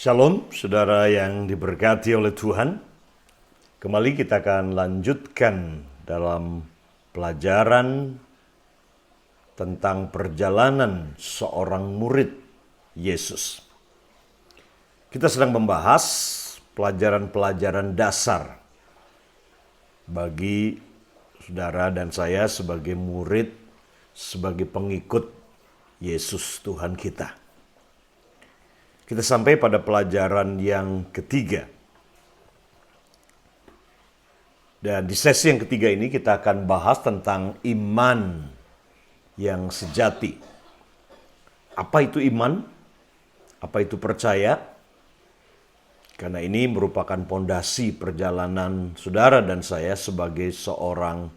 Shalom, saudara yang diberkati oleh Tuhan. Kembali kita akan lanjutkan dalam pelajaran tentang perjalanan seorang murid Yesus. Kita sedang membahas pelajaran-pelajaran dasar bagi saudara dan saya sebagai murid, sebagai pengikut Yesus Tuhan kita. Kita sampai pada pelajaran yang ketiga. Dan di sesi yang ketiga ini kita akan bahas tentang iman yang sejati. Apa itu iman? Apa itu percaya? Karena ini merupakan pondasi perjalanan saudara dan saya sebagai seorang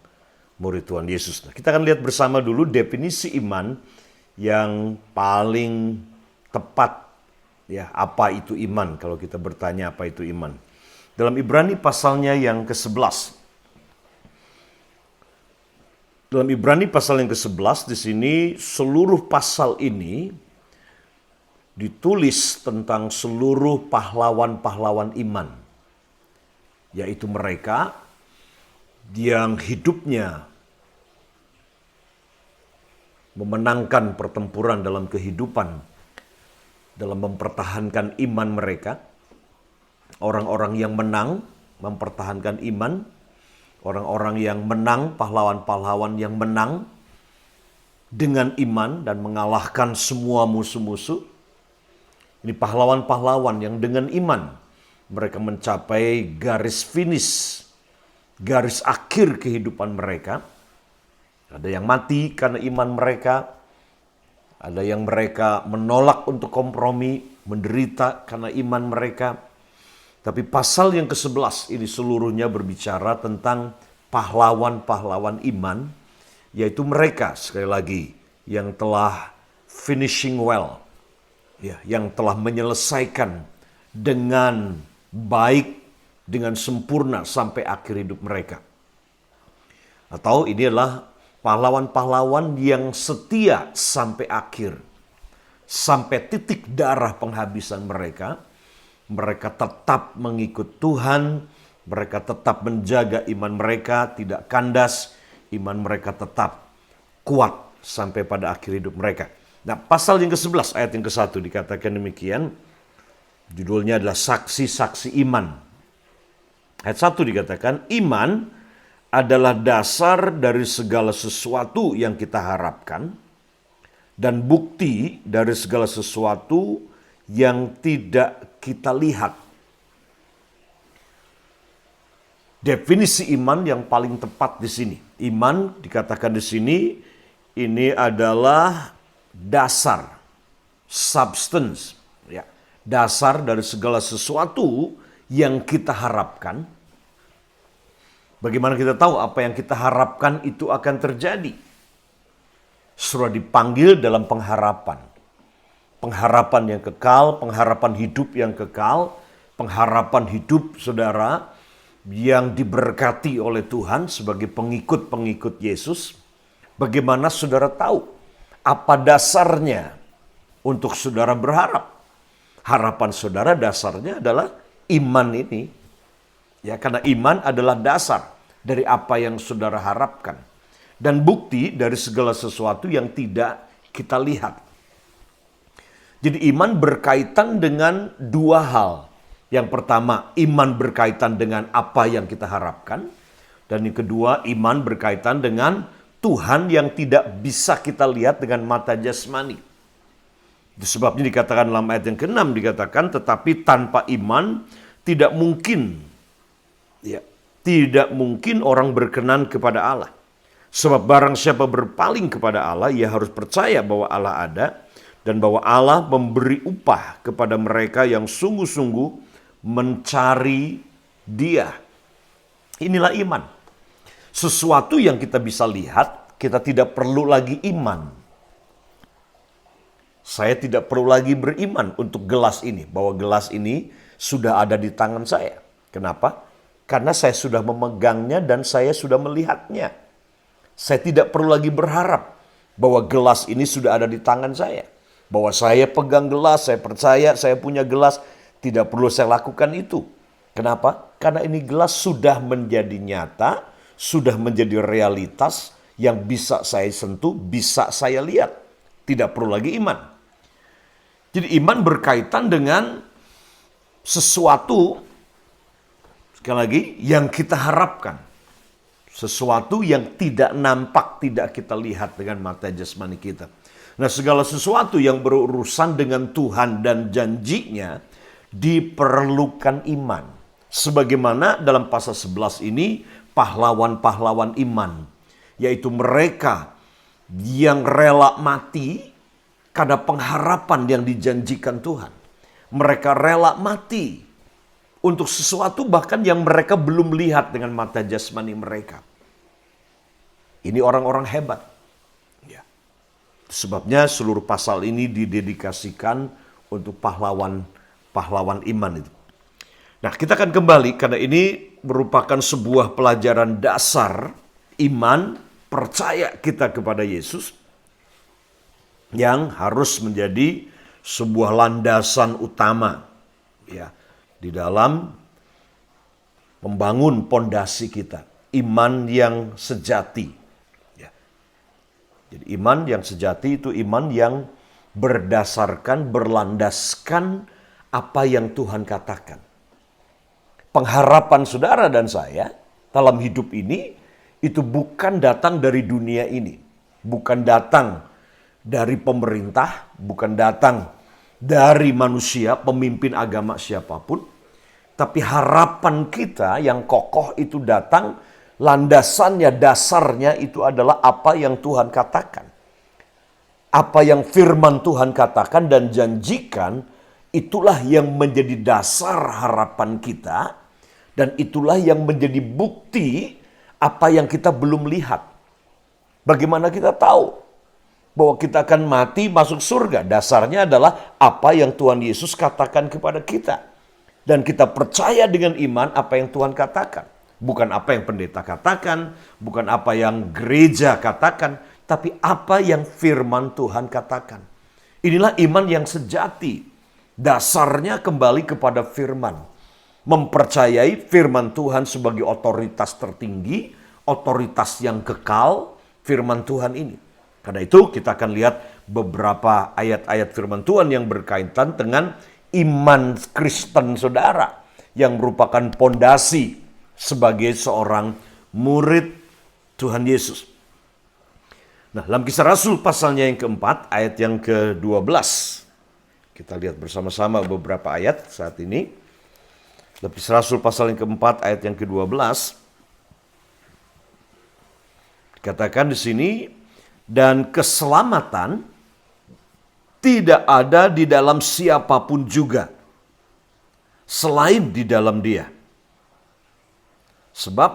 murid Tuhan Yesus. Nah, kita akan lihat bersama dulu definisi iman yang paling tepat. Ya, apa itu iman? Kalau kita bertanya apa itu iman. Dalam Ibrani pasalnya yang ke-11. Dalam Ibrani pasal yang ke-11 di sini seluruh pasal ini ditulis tentang seluruh pahlawan-pahlawan iman. Yaitu mereka yang hidupnya memenangkan pertempuran dalam kehidupan, dalam mempertahankan iman mereka. Orang-orang yang menang mempertahankan iman. Orang-orang yang menang, pahlawan-pahlawan yang menang dengan iman dan mengalahkan semua musuh-musuh. Ini pahlawan-pahlawan yang dengan iman mereka mencapai garis finish, garis akhir kehidupan mereka. Ada yang mati karena iman mereka. Ada yang mereka menolak untuk kompromi, menderita karena iman mereka. Tapi pasal yang ke-11 ini seluruhnya berbicara tentang pahlawan-pahlawan iman, yaitu mereka sekali lagi yang telah finishing well, ya, yang telah menyelesaikan dengan baik, dengan sempurna sampai akhir hidup mereka. Atau ini adalah pahlawan-pahlawan yang setia sampai akhir. Sampai titik darah penghabisan mereka. Mereka tetap mengikut Tuhan. Mereka tetap menjaga iman mereka tidak kandas. Iman mereka tetap kuat sampai pada akhir hidup mereka. Nah, pasal yang ke-11 ayat yang ke-1 dikatakan demikian. Judulnya adalah saksi-saksi iman. Ayat 1 dikatakan, iman adalah dasar dari segala sesuatu yang kita harapkan dan bukti dari segala sesuatu yang tidak kita lihat. Definisi iman yang paling tepat di sini. Iman dikatakan di sini ini adalah dasar, substance, ya, dasar dari segala sesuatu yang kita harapkan. Bagaimana kita tahu apa yang kita harapkan itu akan terjadi? Sudah dipanggil dalam pengharapan. Pengharapan yang kekal, pengharapan hidup yang kekal, pengharapan hidup saudara yang diberkati oleh Tuhan sebagai pengikut-pengikut Yesus. Bagaimana saudara tahu apa dasarnya untuk saudara berharap? Harapan saudara dasarnya adalah iman ini. Ya, karena iman adalah dasar dari apa yang saudara harapkan. Dan bukti dari segala sesuatu yang tidak kita lihat. Jadi iman berkaitan dengan dua hal. Yang pertama, iman berkaitan dengan apa yang kita harapkan. Dan yang kedua, iman berkaitan dengan Tuhan yang tidak bisa kita lihat dengan mata jasmani. Itu sebabnya dikatakan dalam ayat yang ke-6 dikatakan, tetapi tanpa iman tidak mungkin, ya, tidak mungkin orang berkenan kepada Allah. Sebab barang siapa berpaling kepada Allah, ia harus percaya bahwa Allah ada dan bahwa Allah memberi upah kepada mereka yang sungguh-sungguh mencari Dia. Inilah iman. Sesuatu yang kita bisa lihat, kita tidak perlu lagi iman. Saya tidak perlu lagi beriman untuk gelas ini, bahwa gelas ini sudah ada di tangan saya. Kenapa? Karena saya sudah memegangnya dan saya sudah melihatnya. Saya tidak perlu lagi berharap bahwa gelas ini sudah ada di tangan saya. Bahwa saya pegang gelas, saya percaya saya punya gelas. Tidak perlu saya lakukan itu. Kenapa? Karena ini jelas sudah menjadi nyata, sudah menjadi realitas yang bisa saya sentuh, bisa saya lihat. Tidak perlu lagi iman. Jadi iman berkaitan dengan sesuatu, sekali lagi, yang kita harapkan. Sesuatu yang tidak nampak, tidak kita lihat dengan mata jasmani kita. Nah, segala sesuatu yang berurusan dengan Tuhan dan janjinya diperlukan iman. Sebagaimana dalam pasal 11 ini, pahlawan-pahlawan iman, yaitu mereka yang rela mati karena pengharapan yang dijanjikan Tuhan. Mereka rela mati untuk sesuatu bahkan yang mereka belum lihat dengan mata jasmani mereka. Ini orang-orang hebat. Ya. Sebabnya seluruh pasal ini didedikasikan untuk pahlawan iman itu. Nah, kita akan kembali karena ini merupakan sebuah pelajaran dasar iman, percaya kita kepada Yesus yang harus menjadi sebuah landasan utama ya di dalam membangun pondasi kita, iman yang sejati. Ya. Jadi iman yang sejati itu iman yang berdasarkan, berlandaskan apa yang Tuhan katakan. Pengharapan saudara dan saya dalam hidup ini itu bukan datang dari dunia ini. Bukan datang dari pemerintah, bukan datang dari manusia, pemimpin agama siapapun. Tapi harapan kita yang kokoh itu datang, landasannya, dasarnya itu adalah apa yang Tuhan katakan. Apa yang firman Tuhan katakan dan janjikan, itulah yang menjadi dasar harapan kita. Dan itulah yang menjadi bukti apa yang kita belum lihat. Bagaimana kita tahu bahwa kita akan mati masuk surga? Dasarnya adalah apa yang Tuhan Yesus katakan kepada kita. Dan kita percaya dengan iman apa yang Tuhan katakan. Bukan apa yang pendeta katakan, bukan apa yang gereja katakan, tapi apa yang firman Tuhan katakan. Inilah iman yang sejati. Dasarnya kembali kepada firman. Mempercayai firman Tuhan sebagai otoritas tertinggi, otoritas yang kekal, firman Tuhan ini. Karena itu kita akan lihat beberapa ayat-ayat firman Tuhan yang berkaitan dengan iman Kristen saudara, yang merupakan pondasi sebagai seorang murid Tuhan Yesus. Nah, dalam Kisah Rasul pasalnya yang keempat, ayat yang ke-12. Kita lihat bersama-sama beberapa ayat saat ini. Kisah Rasul pasal yang keempat ayat yang ke-12 dikatakan di sini, dan keselamatan tidak ada di dalam siapapun juga selain di dalam Dia. Sebab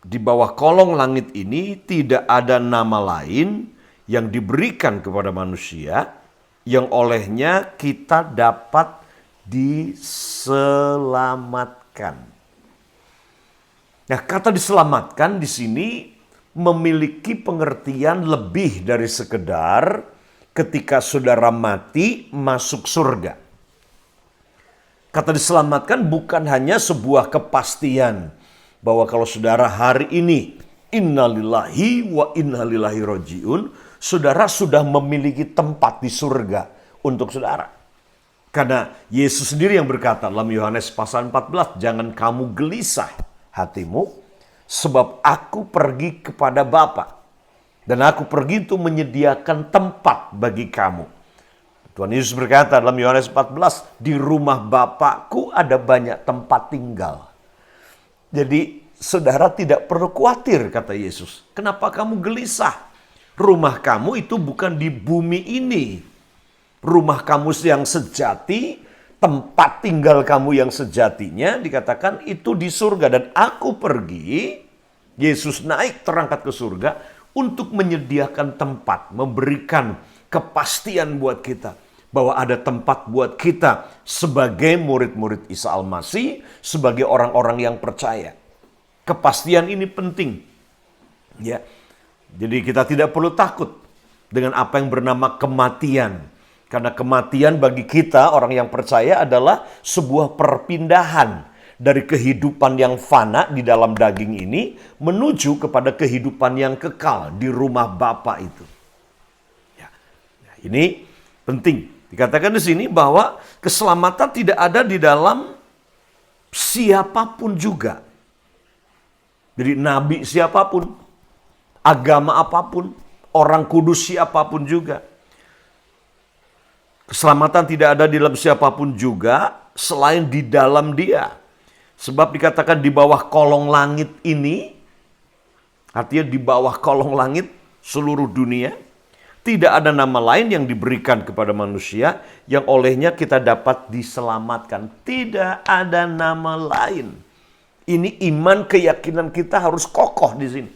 di bawah kolong langit ini tidak ada nama lain yang diberikan kepada manusia yang olehnya kita dapat diselamatkan. Nah, kata diselamatkan di sini memiliki pengertian lebih dari sekedar ketika saudara mati masuk surga. Kata diselamatkan bukan hanya sebuah kepastian bahwa kalau saudara hari ini innalillahi wa inna ilaihi rajiun, saudara sudah memiliki tempat di surga untuk saudara. Karena Yesus sendiri yang berkata dalam Yohanes pasal 14, jangan kamu gelisah hatimu, sebab aku pergi kepada Bapa. Dan aku pergi untuk menyediakan tempat bagi kamu. Tuhan Yesus berkata dalam Yohanes 14, di rumah Bapakku ada banyak tempat tinggal. Jadi saudara tidak perlu khawatir, kata Yesus. Kenapa kamu gelisah? Rumah kamu itu bukan di bumi ini. Rumah kamu yang sejati, tempat tinggal kamu yang sejatinya dikatakan itu di surga. Dan aku pergi, Yesus naik terangkat ke surga untuk menyediakan tempat, memberikan kepastian buat kita. Bahwa ada tempat buat kita sebagai murid-murid Isa Al-Masih, sebagai orang-orang yang percaya. Kepastian ini penting. Ya. Jadi kita tidak perlu takut dengan apa yang bernama kematian. Karena kematian bagi kita, orang yang percaya, adalah sebuah perpindahan dari kehidupan yang fana di dalam daging ini menuju kepada kehidupan yang kekal di rumah Bapa itu. Ya. Ini penting. Dikatakan di sini bahwa keselamatan tidak ada di dalam siapapun juga. Jadi nabi siapapun, agama apapun, orang kudus siapapun juga. Keselamatan tidak ada di dalam siapapun juga selain di dalam Dia. Sebab dikatakan di bawah kolong langit ini, artinya di bawah kolong langit seluruh dunia, tidak ada nama lain yang diberikan kepada manusia yang olehnya kita dapat diselamatkan. Tidak ada nama lain. Ini iman, keyakinan kita harus kokoh di sini.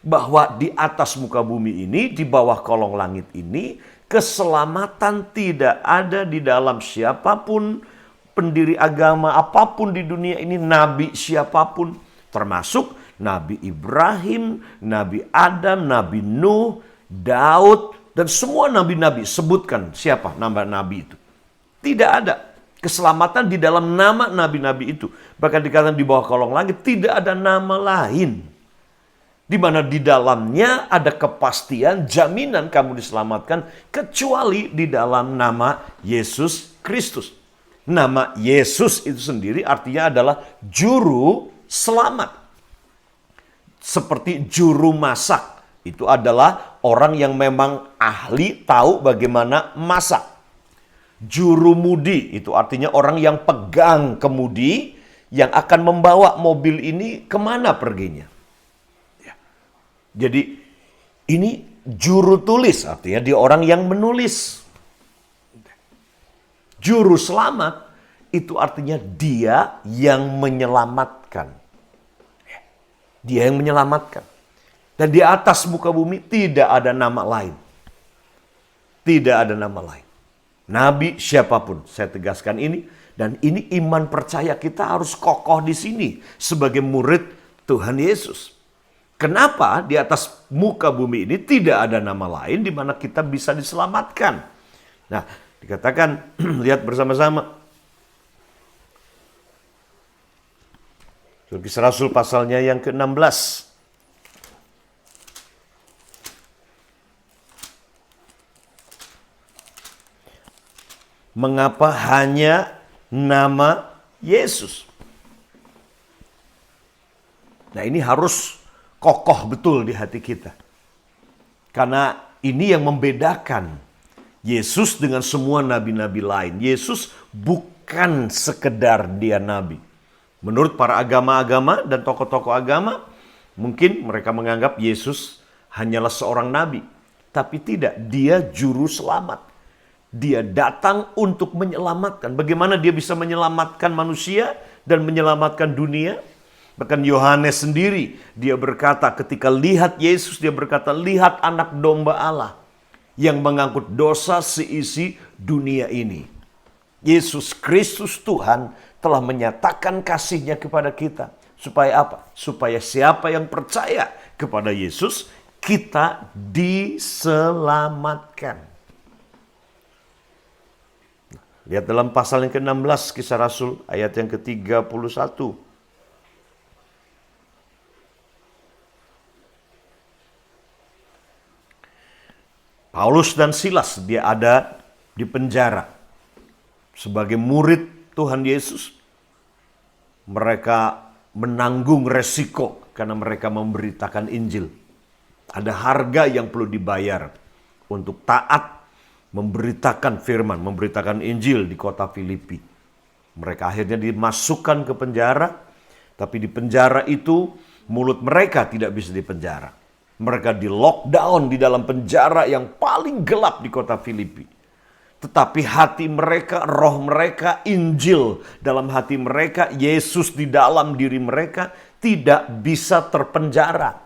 Bahwa di atas muka bumi ini, di bawah kolong langit ini, keselamatan tidak ada di dalam siapapun, pendiri agama apapun di dunia ini, nabi siapapun, termasuk Nabi Ibrahim, Nabi Adam, Nabi Nuh, Daud, dan semua nabi-nabi. Sebutkan siapa nama nabi itu. Tidak ada keselamatan di dalam nama nabi-nabi itu. Bahkan dikatakan di bawah kolong langit tidak ada nama lain, di mana di dalamnya ada kepastian, jaminan kamu diselamatkan, kecuali di dalam nama Yesus Kristus. Nama Yesus itu sendiri artinya adalah juru selamat. Seperti juru masak. Itu adalah orang yang memang ahli tahu bagaimana masak. Jurumudi itu artinya orang yang pegang kemudi yang akan membawa mobil ini kemana perginya. Jadi ini juru tulis, artinya dia orang yang menulis. Juru selamat itu artinya dia yang menyelamatkan. Dia yang menyelamatkan. Dan di atas muka bumi tidak ada nama lain. Tidak ada nama lain. Nabi siapapun, saya tegaskan ini. Dan ini iman percaya kita harus kokoh di sini sebagai murid Tuhan Yesus. Kenapa di atas muka bumi ini tidak ada nama lain di mana kita bisa diselamatkan? Nah, dikatakan, lihat bersama-sama. Kisah Rasul pasalnya yang ke-16. Mengapa hanya nama Yesus? Nah, ini harus kokoh betul di hati kita. Karena ini yang membedakan Yesus dengan semua nabi-nabi lain. Yesus bukan sekedar dia nabi. Menurut para agama-agama dan tokoh-tokoh agama, mungkin mereka menganggap Yesus hanyalah seorang nabi. Tapi tidak, dia juru selamat. Dia datang untuk menyelamatkan. Bagaimana dia bisa menyelamatkan manusia dan menyelamatkan dunia? Bahkan Yohanes sendiri, dia berkata ketika lihat Yesus, dia berkata, lihat anak domba Allah yang mengangkut dosa seisi dunia ini. Yesus Kristus Tuhan telah menyatakan kasih-Nya kepada kita. Supaya apa? Supaya siapa yang percaya kepada Yesus, kita diselamatkan. Lihat dalam pasal yang ke-16 Kisah Rasul ayat yang ke-31. Paulus dan Silas, dia ada di penjara. Sebagai murid Tuhan Yesus, mereka menanggung resiko karena mereka memberitakan Injil. Ada harga yang perlu dibayar untuk taat memberitakan firman, memberitakan Injil di kota Filipi. Mereka akhirnya dimasukkan ke penjara, tapi di penjara itu mulut mereka tidak bisa dipenjara. Mereka di lockdown di dalam penjara yang paling gelap di kota Filipi. Tetapi hati mereka, roh mereka, Injil dalam hati mereka, Yesus di dalam diri mereka tidak bisa terpenjara.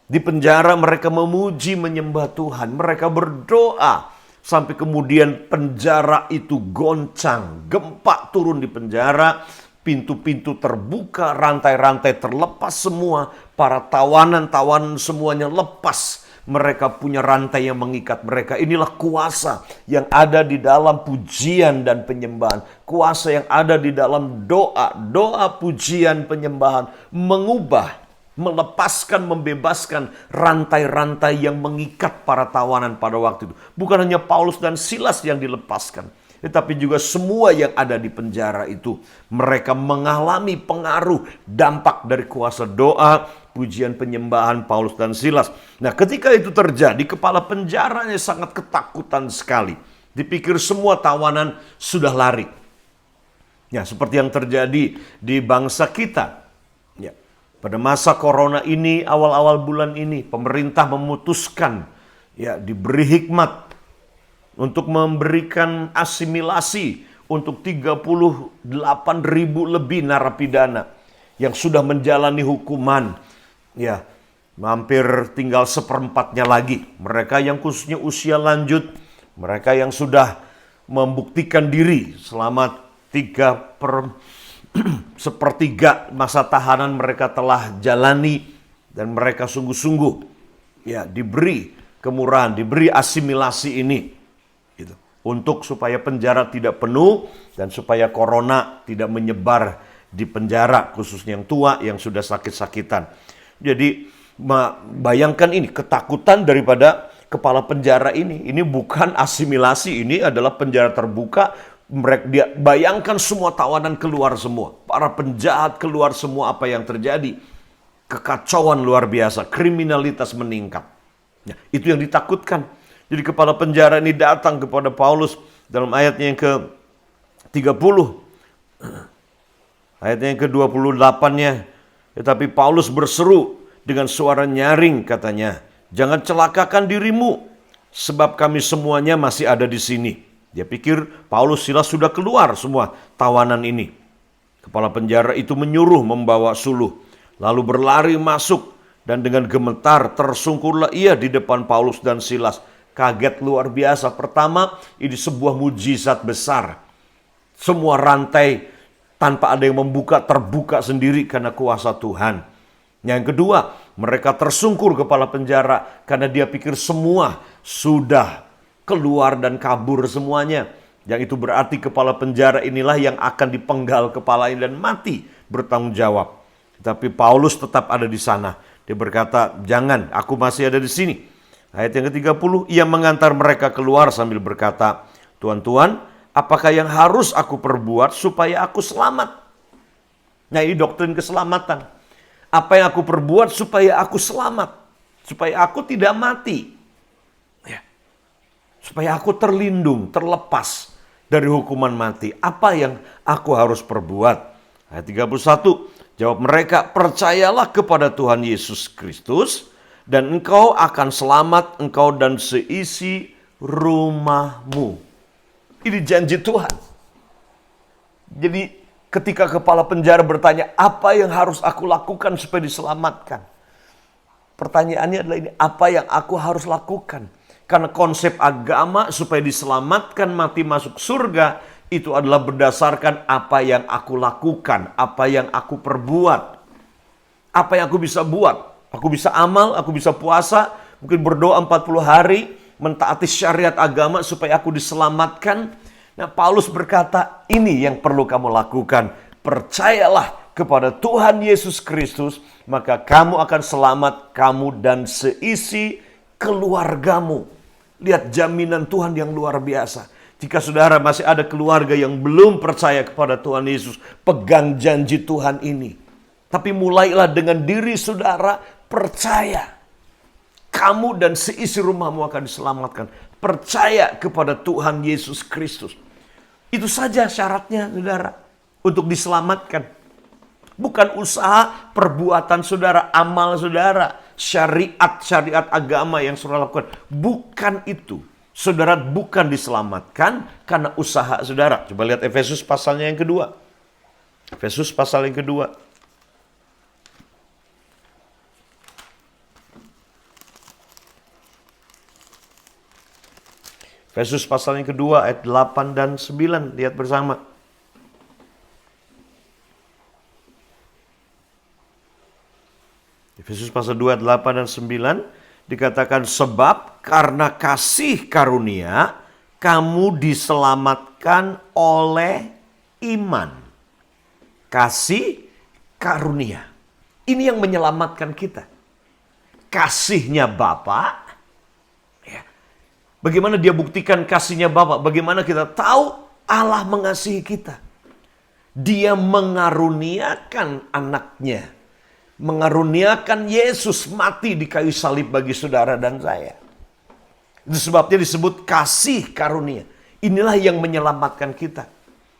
Di penjara mereka memuji, menyembah Tuhan. Mereka berdoa. Sampai kemudian penjara itu goncang, gempa turun di penjara, pintu-pintu terbuka, rantai-rantai terlepas semua, para tawanan-tawanan semuanya lepas. Mereka punya rantai yang mengikat mereka. Inilah kuasa yang ada di dalam pujian dan penyembahan. Kuasa yang ada di dalam doa. Doa, pujian, penyembahan. Mengubah, melepaskan, membebaskan rantai-rantai yang mengikat para tawanan pada waktu itu. Bukan hanya Paulus dan Silas yang dilepaskan, tetapi juga semua yang ada di penjara itu. Mereka mengalami pengaruh, dampak dari kuasa doa, pujian, penyembahan Paulus dan Silas. Nah, ketika itu terjadi, kepala penjaranya sangat ketakutan sekali. Dipikir semua tawanan sudah lari. Ya, seperti yang terjadi di bangsa kita. Ya, pada masa corona ini, awal-awal bulan ini, pemerintah memutuskan, ya, diberi hikmat untuk memberikan asimilasi untuk 38.000 lebih narapidana yang sudah menjalani hukuman. Ya, hampir tinggal seperempatnya lagi. Mereka yang khususnya usia lanjut, mereka yang sudah membuktikan diri selama 3/4 masa tahanan mereka telah jalani, dan mereka sungguh-sungguh, ya, diberi kemurahan, diberi asimilasi ini. Gitu. Untuk supaya penjara tidak penuh dan supaya corona tidak menyebar di penjara, khususnya yang tua, yang sudah sakit-sakitan. Jadi bayangkan ini, ketakutan daripada kepala penjara ini. Ini bukan asimilasi, ini adalah penjara terbuka. Dia bayangkan semua tawanan keluar semua. Para penjahat keluar semua, apa yang terjadi. Kekacauan luar biasa, kriminalitas meningkat. Ya, itu yang ditakutkan. Jadi kepala penjara ini datang kepada Paulus dalam ayatnya yang ke-30. Ayatnya yang ke-28-nya. Tetapi Paulus berseru dengan suara nyaring, katanya, "Jangan celakakan dirimu, sebab kami semuanya masih ada di sini." Dia pikir Paulus, Silas sudah keluar semua tawanan ini. Kepala penjara itu menyuruh membawa suluh, lalu berlari masuk, dan dengan gemetar tersungkurlah ia di depan Paulus dan Silas. Kaget luar biasa. Pertama, ini sebuah mujizat besar. Semua rantai tanpa ada yang membuka, terbuka sendiri karena kuasa Tuhan. Yang kedua, mereka tersungkur kepala penjara karena dia pikir semua sudah keluar dan kabur semuanya. Yang itu berarti kepala penjara inilah yang akan dipenggal kepalanya dan mati bertanggung jawab. Tapi Paulus tetap ada di sana. Dia berkata, "Jangan, aku masih ada di sini." Ayat yang ke-30, ia mengantar mereka keluar sambil berkata, "Tuan-tuan, apakah yang harus aku perbuat supaya aku selamat?" Nah, ini doktrin keselamatan. Apa yang aku perbuat supaya aku selamat? Supaya aku tidak mati. Ya. Supaya aku terlindung, terlepas dari hukuman mati. Apa yang aku harus perbuat? Ayat 31, jawab mereka, "Percayalah kepada Tuhan Yesus Kristus, dan engkau akan selamat, engkau dan seisi rumahmu." Ini janji Tuhan. Jadi ketika kepala penjara bertanya, apa yang harus aku lakukan supaya diselamatkan? Pertanyaannya adalah ini, apa yang aku harus lakukan? Karena konsep agama supaya diselamatkan, mati masuk surga, itu adalah berdasarkan apa yang aku lakukan, apa yang aku perbuat. Apa yang aku bisa buat? Aku bisa amal, aku bisa puasa, mungkin berdoa 40 hari, mentaati syariat agama supaya aku diselamatkan. Nah, Paulus berkata, ini yang perlu kamu lakukan. Percayalah kepada Tuhan Yesus Kristus, maka kamu akan selamat, kamu dan seisi keluargamu. Lihat jaminan Tuhan yang luar biasa. Jika saudara masih ada keluarga yang belum percaya kepada Tuhan Yesus, pegang janji Tuhan ini. Tapi mulailah dengan diri saudara, percaya. Kamu dan seisi rumahmu akan diselamatkan. Percaya kepada Tuhan Yesus Kristus. Itu saja syaratnya, saudara, untuk diselamatkan. Bukan usaha, perbuatan saudara, amal saudara, syariat agama yang saudara lakukan. Bukan itu. Saudara bukan diselamatkan karena usaha saudara. Coba lihat Efesus pasalnya yang kedua. Efesus pasal yang kedua. Efesus pasal yang kedua ayat 8 dan 9. Lihat bersama. Efesus pasal 2 ayat 8 dan 9. Dikatakan sebab karena kasih karunia kamu diselamatkan oleh iman. Kasih karunia. Ini yang menyelamatkan kita. Kasihnya Bapa. Ya. Bagaimana dia buktikan kasihnya Bapa? Bagaimana kita tahu Allah mengasihi kita? Dia mengaruniakan anaknya. Mengaruniakan Yesus mati di kayu salib bagi saudara dan saya. Itu sebabnya disebut kasih karunia. Inilah yang menyelamatkan kita.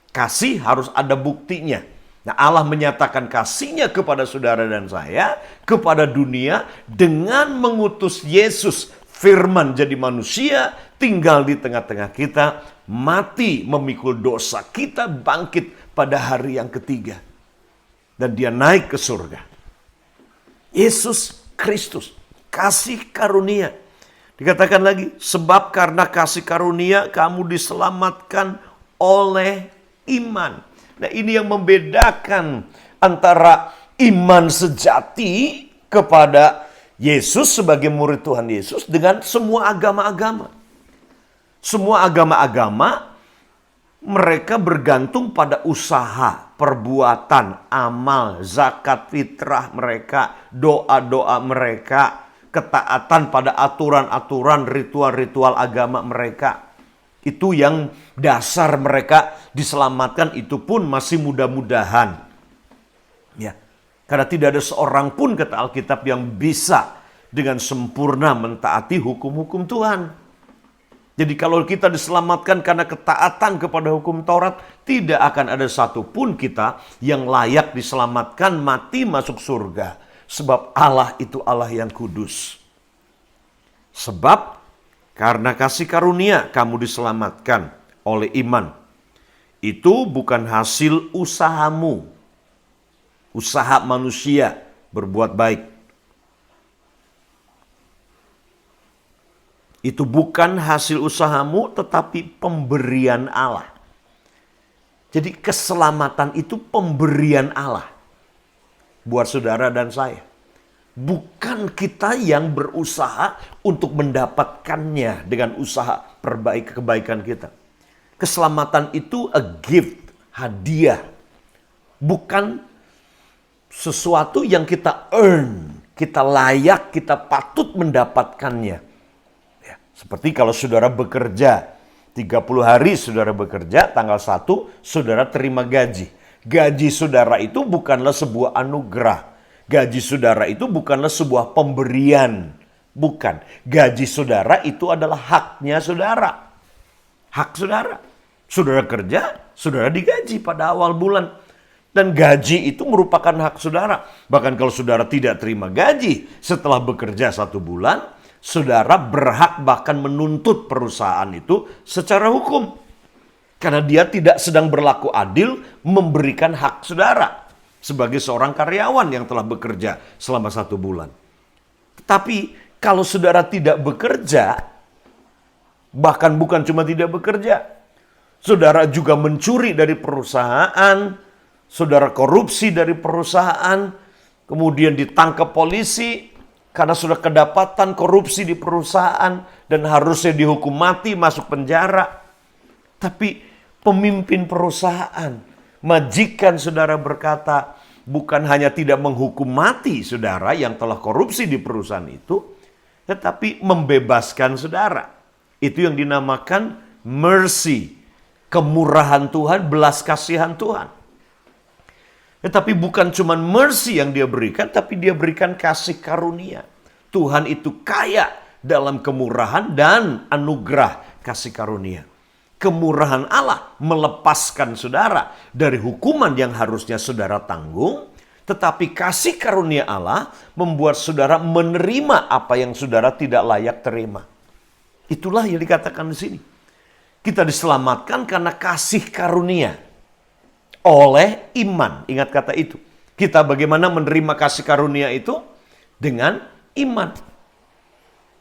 Kasih harus ada buktinya. Nah, Allah menyatakan kasihnya kepada saudara dan saya, kepada dunia, dengan mengutus Yesus, firman jadi manusia, tinggal di tengah-tengah kita, mati memikul dosa kita, bangkit pada hari yang ketiga. Dan dia naik ke surga. Yesus Kristus, kasih karunia. Dikatakan lagi, sebab karena kasih karunia kamu diselamatkan oleh iman. Nah, ini yang membedakan antara iman sejati kepada Yesus sebagai murid Tuhan Yesus dengan semua agama-agama. Semua agama-agama mereka bergantung pada usaha, perbuatan, amal, zakat fitrah mereka, doa-doa mereka, ketaatan pada aturan-aturan, ritual-ritual agama mereka. Itu yang dasar mereka diselamatkan, itu pun masih mudah-mudahan. Ya. Karena tidak ada seorang pun, kata Alkitab, yang bisa dengan sempurna mentaati hukum-hukum Tuhan. Jadi kalau kita diselamatkan karena ketaatan kepada hukum Taurat, tidak akan ada satupun kita yang layak diselamatkan mati masuk surga. Sebab Allah itu Allah yang kudus. Sebab karena kasih karunia kamu diselamatkan oleh iman. Itu bukan hasil usahamu. Usaha manusia berbuat baik. Itu bukan hasil usahamu, tetapi pemberian Allah. Jadi keselamatan itu pemberian Allah buat saudara dan saya. Bukan kita yang berusaha untuk mendapatkannya dengan usaha kebaikan kita. Keselamatan itu a gift, hadiah. Bukan sesuatu yang kita earn, kita layak, kita patut mendapatkannya. Seperti kalau saudara bekerja, 30 hari saudara bekerja, tanggal 1 saudara terima gaji. Gaji saudara itu bukanlah sebuah anugerah. Gaji saudara itu bukanlah sebuah pemberian. Bukan. Gaji saudara itu adalah haknya saudara. Hak saudara. Saudara kerja, saudara digaji pada awal bulan. Dan gaji itu merupakan hak saudara. Bahkan kalau saudara tidak terima gaji setelah bekerja 1 bulan, saudara berhak bahkan menuntut perusahaan itu secara hukum. Karena dia tidak sedang berlaku adil memberikan hak saudara sebagai seorang karyawan yang telah bekerja selama 1 bulan. Tapi kalau saudara tidak bekerja, bahkan bukan cuma tidak bekerja, saudara juga mencuri dari perusahaan, saudara korupsi dari perusahaan, kemudian ditangkap polisi, karena sudah kedapatan korupsi di perusahaan dan harusnya dihukum mati, masuk penjara. Tapi pemimpin perusahaan, majikan saudara berkata, bukan hanya tidak menghukum mati saudara yang telah korupsi di perusahaan itu, tetapi membebaskan saudara. Itu yang dinamakan mercy, kemurahan Tuhan, belas kasihan Tuhan. Tetapi bukan cuma mercy yang dia berikan, tapi dia berikan kasih karunia. Tuhan itu kaya dalam kemurahan dan anugerah kasih karunia. Kemurahan Allah melepaskan saudara dari hukuman yang harusnya saudara tanggung, tetapi kasih karunia Allah membuat saudara menerima apa yang saudara tidak layak terima. Itulah yang dikatakan di sini. Kita diselamatkan karena kasih karunia oleh iman. Ingat kata itu. Kita bagaimana menerima kasih karunia itu? Dengan iman.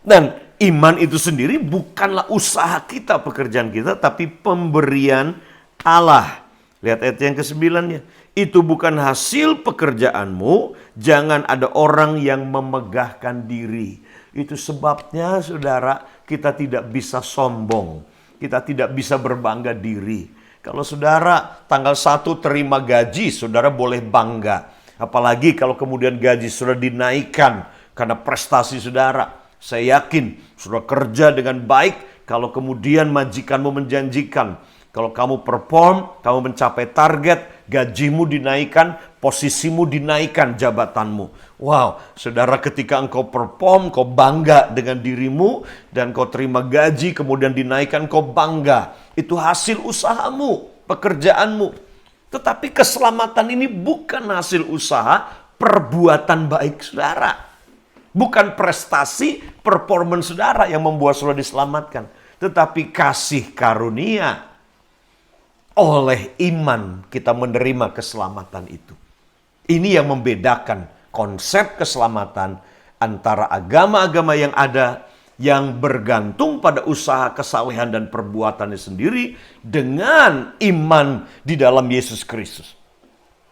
Dan iman itu sendiri bukanlah usaha kita, pekerjaan kita, tapi pemberian Allah. Lihat ayat yang ke-9-nya. Itu bukan hasil pekerjaanmu, jangan ada orang yang memegahkan diri. Itu sebabnya saudara, kita tidak bisa sombong. Kita tidak bisa berbangga diri. Kalau saudara tanggal 1 terima gaji, saudara boleh bangga. Apalagi kalau kemudian gaji sudah dinaikkan karena prestasi saudara. Saya yakin saudara kerja dengan baik kalau kemudian majikanmu menjanjikan. Kalau kamu perform, kamu mencapai target, gajimu dinaikkan, posisimu dinaikkan, jabatanmu. Wow, saudara, ketika engkau perform, kau bangga dengan dirimu, dan kau terima gaji, kemudian dinaikkan, kau bangga. Itu hasil usahamu, pekerjaanmu. Tetapi keselamatan ini bukan hasil usaha, perbuatan baik saudara. Bukan prestasi, performance saudara yang membuat saudara diselamatkan. Tetapi kasih karunia. Oleh iman kita menerima keselamatan itu. Ini yang membedakan konsep keselamatan antara agama-agama yang ada yang bergantung pada usaha kesalehan dan perbuatannya sendiri dengan iman di dalam Yesus Kristus.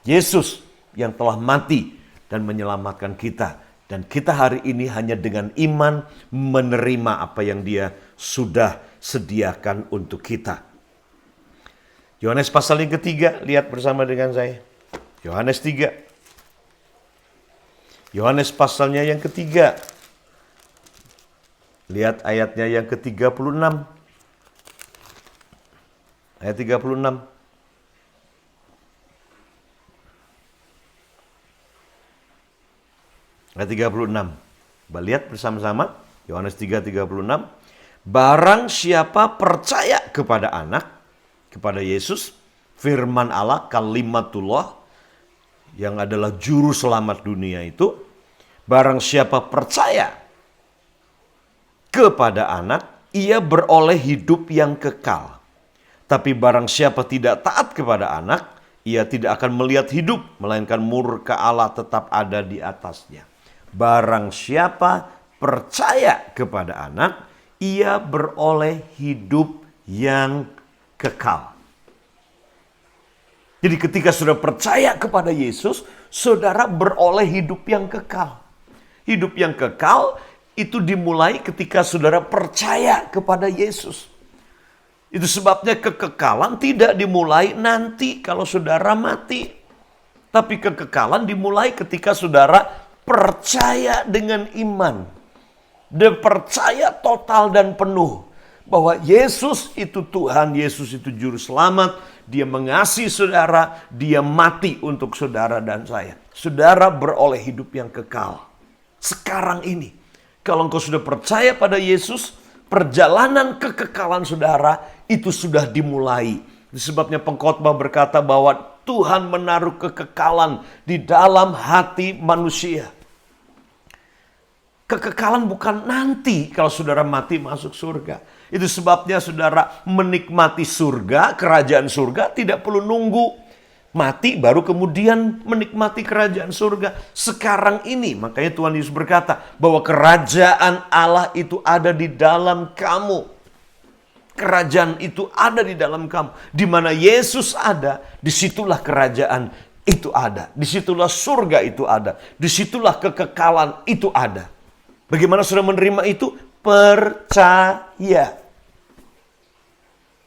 Yesus yang telah mati dan menyelamatkan kita. Dan kita hari ini hanya dengan iman menerima apa yang Dia sudah sediakan untuk kita. Yohanes pasal yang ketiga, lihat bersama dengan saya. Yohanes 3. Yohanes pasalnya yang ketiga. Lihat ayatnya yang ke-36. Ayat 36. Ayat 36. Lihat bersama-sama. Yohanes 3:36. Barang siapa percaya kepada anak, kepada Yesus, firman Allah, kalimatullah, yang adalah juru selamat dunia itu, barang siapa percaya kepada anak, ia beroleh hidup yang kekal. Tapi barang siapa tidak taat kepada anak, ia tidak akan melihat hidup, melainkan murka Allah tetap ada di atasnya. Barang siapa percaya kepada anak, ia beroleh hidup yang kekal. Jadi ketika saudara percaya kepada Yesus, saudara beroleh hidup yang kekal. Hidup yang kekal itu dimulai ketika saudara percaya kepada Yesus. Itu sebabnya kekekalan tidak dimulai nanti kalau saudara mati. Tapi kekekalan dimulai ketika saudara percaya dengan iman. Dan percaya total dan penuh bahwa Yesus itu Tuhan, Yesus itu Juru Selamat, Dia mengasihi saudara, Dia mati untuk saudara dan saya. Saudara beroleh hidup yang kekal. Sekarang ini, kalau engkau sudah percaya pada Yesus, perjalanan kekekalan saudara itu sudah dimulai. Sebabnya pengkhotbah berkata bahwa Tuhan menaruh kekekalan di dalam hati manusia. Kekekalan bukan nanti kalau saudara mati masuk surga. Itu sebabnya saudara menikmati surga, kerajaan surga, tidak perlu nunggu mati baru kemudian menikmati kerajaan surga. Sekarang ini, makanya Tuhan Yesus berkata bahwa kerajaan Allah itu ada di dalam kamu. Kerajaan itu ada di dalam kamu. Di mana Yesus ada, disitulah kerajaan itu ada. Disitulah surga itu ada. Disitulah kekekalan itu ada. Bagaimana saudara menerima itu? Percaya.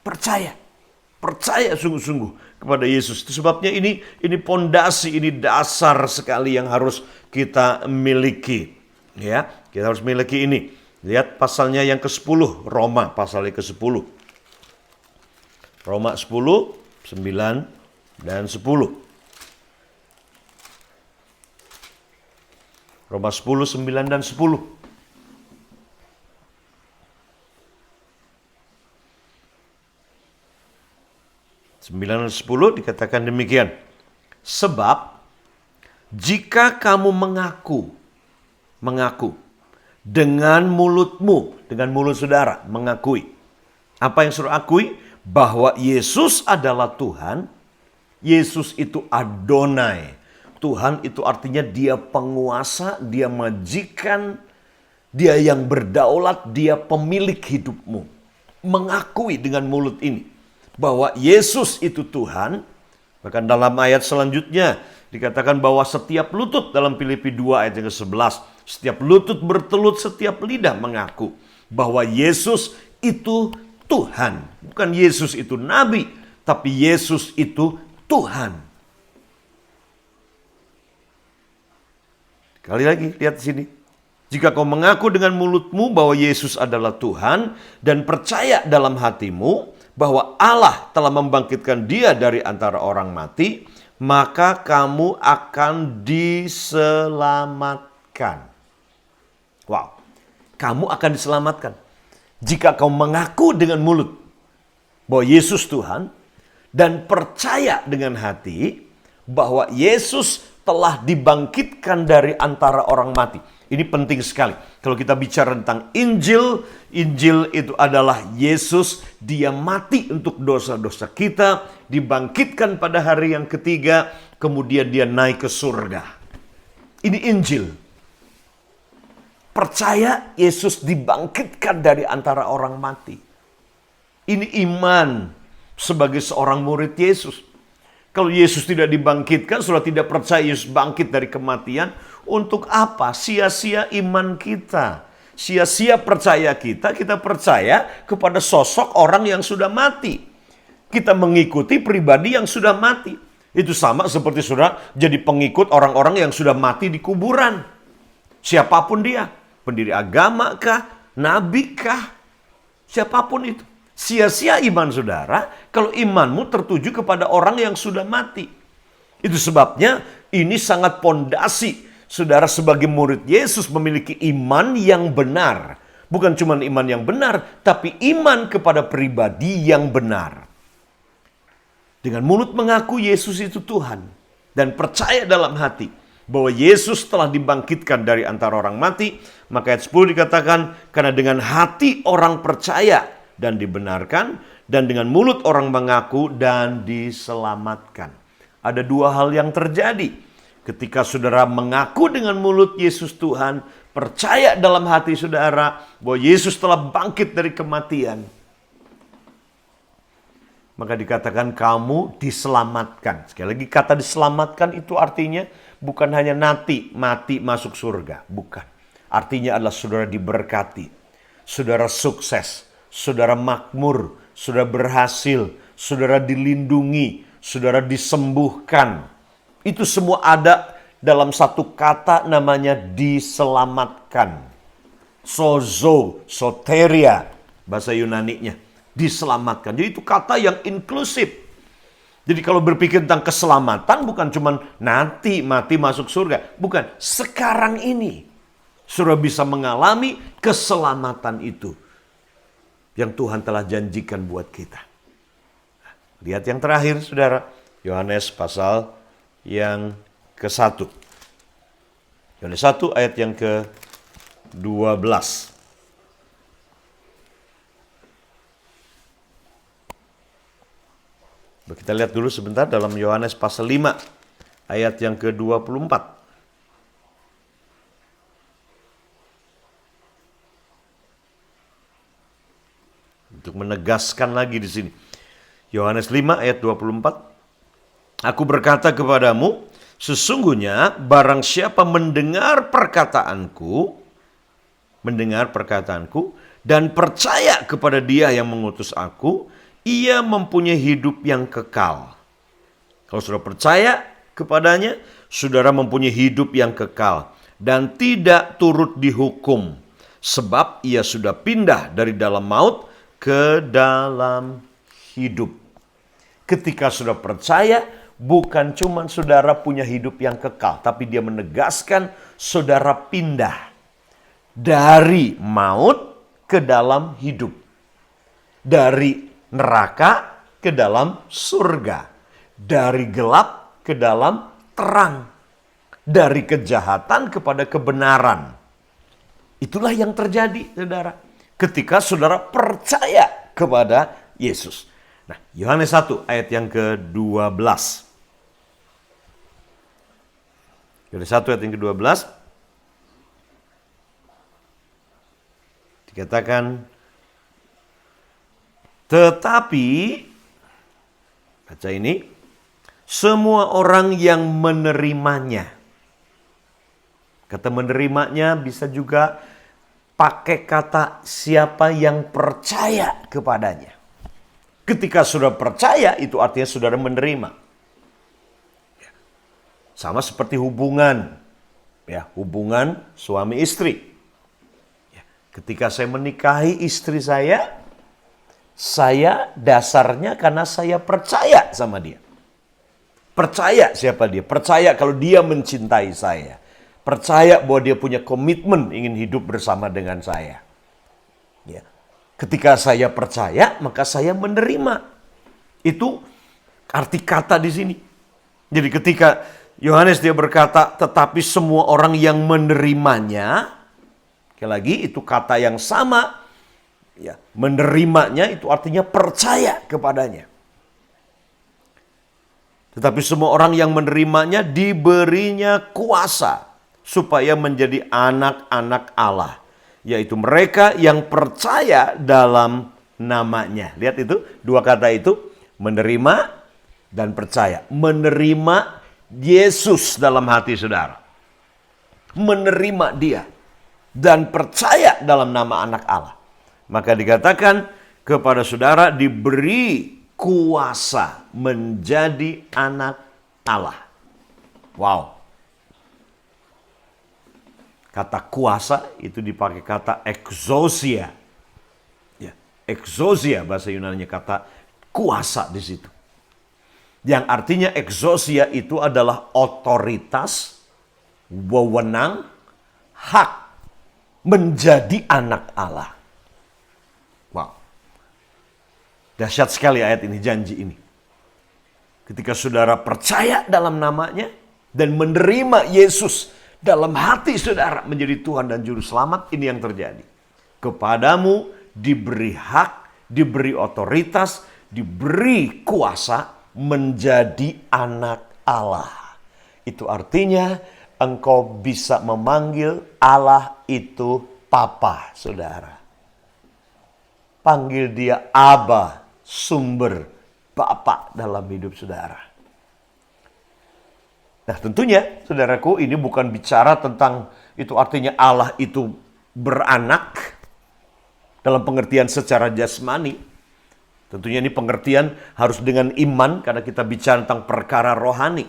Percaya. Percaya sungguh-sungguh kepada Yesus. Itu sebabnya ini pondasi, ini dasar sekali yang harus kita miliki. Ya, kita harus miliki ini. Lihat pasalnya yang ke-10, Roma pasalnya ke-10. Roma 10, 9 dan 10. Roma 10, 9 dan 10. 9 dan 10 dikatakan demikian. Sebab jika kamu mengaku dengan mulutmu, dengan mulut saudara, mengakui. Apa yang saudara akui? Bahwa Yesus adalah Tuhan. Yesus itu Adonai. Tuhan itu artinya Dia penguasa, Dia majikan, Dia yang berdaulat, Dia pemilik hidupmu. Mengakui dengan mulut ini bahwa Yesus itu Tuhan. Bahkan dalam ayat selanjutnya dikatakan bahwa setiap lutut, dalam Filipi 2 ayat yang ke-11, setiap lutut bertelut, setiap lidah mengaku bahwa Yesus itu Tuhan. Bukan Yesus itu nabi, tapi Yesus itu Tuhan. Sekali lagi, lihat di sini. Jika kau mengaku dengan mulutmu bahwa Yesus adalah Tuhan dan percaya dalam hatimu bahwa Allah telah membangkitkan dia dari antara orang mati, maka kamu akan diselamatkan. Wow, kamu akan diselamatkan. Jika kau mengaku dengan mulut bahwa Yesus Tuhan dan percaya dengan hati bahwa Yesus telah dibangkitkan dari antara orang mati. Ini penting sekali. Kalau kita bicara tentang Injil, Injil itu adalah Yesus, dia mati untuk dosa-dosa kita, dibangkitkan pada hari yang ketiga, kemudian dia naik ke surga. Ini Injil. Percaya Yesus dibangkitkan dari antara orang mati. Ini iman sebagai seorang murid Yesus. Kalau Yesus tidak dibangkitkan, sudah tidak percaya Yesus bangkit dari kematian, untuk apa? Sia-sia iman kita. Sia-sia percaya kita percaya kepada sosok orang yang sudah mati. Kita mengikuti pribadi yang sudah mati. Itu sama seperti saudara jadi pengikut orang-orang yang sudah mati di kuburan. Siapapun dia, pendiri agama kah, nabi kah, siapapun itu. Sia-sia iman saudara kalau imanmu tertuju kepada orang yang sudah mati. Itu sebabnya ini sangat pondasi. Saudara sebagai murid Yesus memiliki iman yang benar. Bukan cuma iman yang benar, tapi iman kepada pribadi yang benar. Dengan mulut mengaku Yesus itu Tuhan dan percaya dalam hati bahwa Yesus telah dibangkitkan dari antara orang mati, maka ayat 10 dikatakan, karena dengan hati orang percaya dan dibenarkan, dan dengan mulut orang mengaku dan diselamatkan. Ada dua hal yang terjadi. Ketika saudara mengaku dengan mulut Yesus Tuhan, percaya dalam hati saudara bahwa Yesus telah bangkit dari kematian, maka dikatakan kamu diselamatkan. Sekali lagi kata diselamatkan itu artinya bukan hanya nanti mati masuk surga. Bukan. Artinya adalah saudara diberkati. Saudara sukses. Saudara makmur, saudara berhasil, saudara dilindungi, saudara disembuhkan. Itu semua ada dalam satu kata namanya diselamatkan. Sozo, soteria, bahasa Yunaninya. Diselamatkan. Jadi itu kata yang inklusif. Jadi kalau berpikir tentang keselamatan bukan cuma nanti mati masuk surga. Bukan, sekarang ini. Saudara bisa mengalami keselamatan itu yang Tuhan telah janjikan buat kita. Lihat yang terakhir, saudara. Yohanes pasal yang ke-1. Yohanes 1 ayat yang ke-12. Kita lihat dulu sebentar dalam Yohanes pasal 5 ayat yang ke-24. Untuk menegaskan lagi di sini. Yohanes 5 ayat 24. Aku berkata kepadamu, sesungguhnya barang siapa mendengar perkataanku dan percaya kepada Dia yang mengutus aku, ia mempunyai hidup yang kekal. Kalau saudara percaya kepadanya, saudara mempunyai hidup yang kekal dan tidak turut dihukum, sebab ia sudah pindah dari dalam maut ke dalam hidup. Ketika saudara percaya, bukan cuma saudara punya hidup yang kekal, tapi dia menegaskan saudara pindah dari maut ke dalam hidup. Dari neraka ke dalam surga. Dari gelap ke dalam terang. Dari kejahatan kepada kebenaran. Itulah yang terjadi, saudara. Ketika saudara percaya kepada Yesus. Nah, Yohanes 1 ayat yang ke-12. Yohanes 1 ayat yang ke-12. Dikatakan, tetapi, baca ini, semua orang yang menerimanya. Kata menerimanya bisa juga pakai kata siapa yang percaya kepadanya. Ketika saudara percaya, itu artinya saudara menerima. Sama seperti hubungan, hubungan suami istri. Ketika saya menikahi istri saya dasarnya karena saya percaya sama dia. Percaya siapa dia? Percaya kalau dia mencintai saya. Percaya bahwa dia punya komitmen ingin hidup bersama dengan saya. Ya. Ketika saya percaya, maka saya menerima. Itu arti kata di sini. Jadi ketika Yohanes dia berkata, tetapi semua orang yang menerimanya, sekali lagi itu kata yang sama. Ya, menerimanya itu artinya percaya kepadanya. Tetapi semua orang yang menerimanya diberinya kuasa supaya menjadi anak-anak Allah, yaitu mereka yang percaya dalam namanya. Lihat itu, dua kata itu, menerima dan percaya. Menerima Yesus dalam hati saudara. Menerima dia dan percaya dalam nama anak Allah. Maka dikatakan kepada saudara diberi kuasa menjadi anak Allah. Wow. Kata kuasa itu dipakai kata exousia. Ya, exousia bahasa Yunani kata kuasa di situ. Yang artinya exousia itu adalah otoritas, wewenang, hak menjadi anak Allah. Wow. Dahsyat sekali ayat ini, janji ini. Ketika saudara percaya dalam namanya dan menerima Yesus dalam hati saudara menjadi Tuhan dan Juru Selamat, ini yang terjadi. Kepadamu diberi hak, diberi otoritas, diberi kuasa menjadi anak Allah. Itu artinya engkau bisa memanggil Allah itu Papa, saudara. Panggil dia Aba, sumber Bapa dalam hidup saudara. Nah tentunya saudaraku ini bukan bicara tentang itu artinya Allah itu beranak dalam pengertian secara jasmani. Tentunya ini pengertian harus dengan iman karena kita bicara tentang perkara rohani.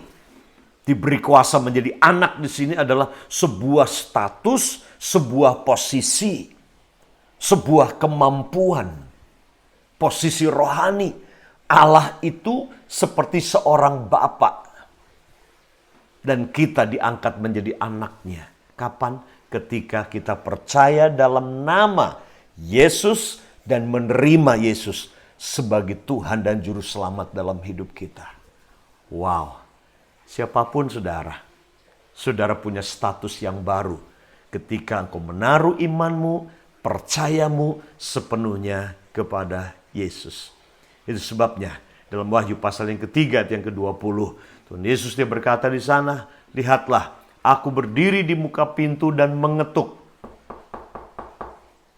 Diberi kuasa menjadi anak di sini adalah sebuah status, sebuah posisi, sebuah kemampuan, posisi rohani. Allah itu seperti seorang bapa. Dan kita diangkat menjadi anaknya. Kapan? Ketika kita percaya dalam nama Yesus dan menerima Yesus sebagai Tuhan dan Juru Selamat dalam hidup kita. Wow. Siapapun saudara, saudara punya status yang baru. Ketika engkau menaruh imanmu, percayamu sepenuhnya kepada Yesus. Itu sebabnya dalam Wahyu pasal yang ketiga, yang ke-20. Tuhan Yesus dia berkata di sana, lihatlah, aku berdiri di muka pintu dan mengetuk.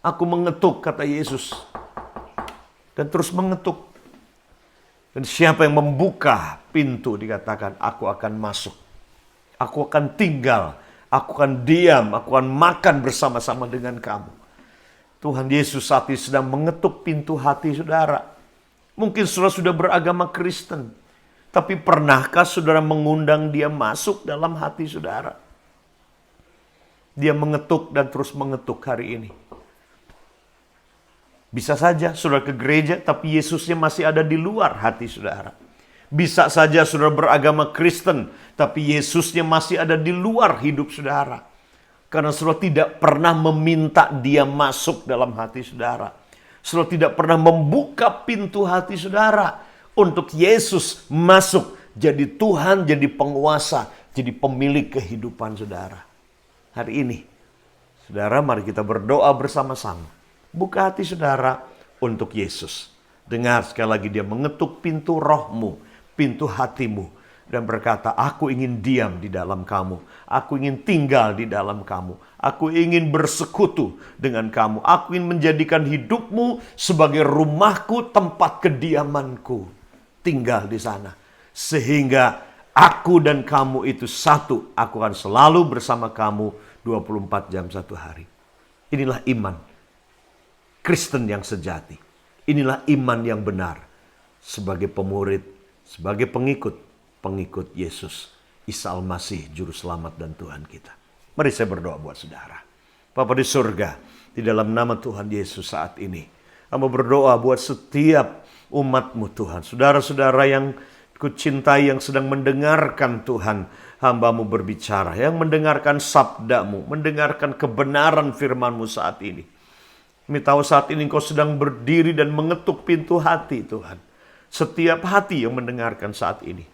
Aku mengetuk, kata Yesus. Dan terus mengetuk. Dan siapa yang membuka pintu, dikatakan, aku akan masuk. Aku akan tinggal. Aku akan diam. Aku akan makan bersama-sama dengan kamu. Tuhan Yesus saat ini sedang mengetuk pintu hati saudara. Mungkin saudara sudah beragama Kristen. Tapi pernahkah saudara mengundang dia masuk dalam hati saudara? Dia mengetuk dan terus mengetuk hari ini. Bisa saja saudara ke gereja, tapi Yesusnya masih ada di luar hati saudara. Bisa saja saudara beragama Kristen, tapi Yesusnya masih ada di luar hidup saudara. Karena saudara tidak pernah meminta dia masuk dalam hati saudara. Saudara tidak pernah membuka pintu hati saudara untuk Yesus masuk jadi Tuhan, jadi penguasa, jadi pemilik kehidupan saudara. Hari ini, saudara, mari kita berdoa bersama-sama. Buka hati saudara untuk Yesus. Dengar sekali lagi dia mengetuk pintu rohmu, pintu hatimu. Dan berkata, aku ingin diam di dalam kamu. Aku ingin tinggal di dalam kamu. Aku ingin bersekutu dengan kamu. Aku ingin menjadikan hidupmu sebagai rumahku, tempat kediamanku. Tinggal di sana. Sehingga aku dan kamu itu satu. Aku akan selalu bersama kamu 24 jam satu hari. Inilah iman Kristen yang sejati. Inilah iman yang benar sebagai pemurid, sebagai pengikut Yesus, Isa Al-Masih, Juru Selamat dan Tuhan kita. Mari saya berdoa buat saudara. Bapa di surga, di dalam nama Tuhan Yesus saat ini, hamba berdoa buat setiap umat-Mu Tuhan. Saudara-saudara yang kucintai yang sedang mendengarkan Tuhan, hamba-Mu berbicara, yang mendengarkan sabda-Mu, mendengarkan kebenaran firman-Mu saat ini. Kami tahu saat ini Engkau sedang berdiri dan mengetuk pintu hati Tuhan. Setiap hati yang mendengarkan saat ini.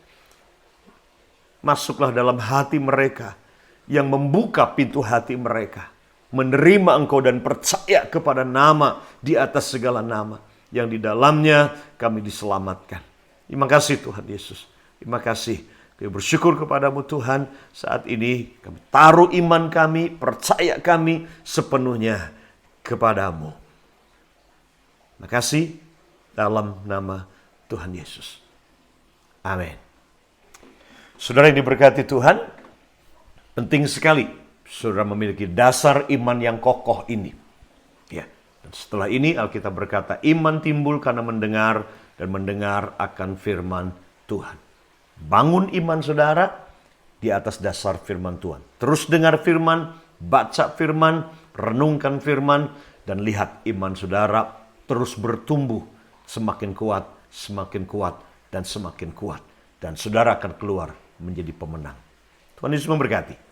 Masuklah dalam hati mereka yang membuka pintu hati mereka. Menerima Engkau dan percaya kepada nama di atas segala nama. Yang di dalamnya kami diselamatkan. Terima kasih Tuhan Yesus. Terima kasih. Kami bersyukur kepadamu Tuhan. Saat ini kami taruh iman kami, percaya kami sepenuhnya kepadamu. Terima kasih dalam nama Tuhan Yesus. Amin. Saudara yang diberkati Tuhan, penting sekali saudara memiliki dasar iman yang kokoh ini. Ya. Dan setelah ini Alkitab berkata, iman timbul karena mendengar dan mendengar akan firman Tuhan. Bangun iman saudara di atas dasar firman Tuhan. Terus dengar firman, baca firman, renungkan firman, dan lihat iman saudara terus bertumbuh semakin kuat, dan semakin kuat. Dan saudara akan keluar menjadi pemenang. Tuhan Yesus memberkati.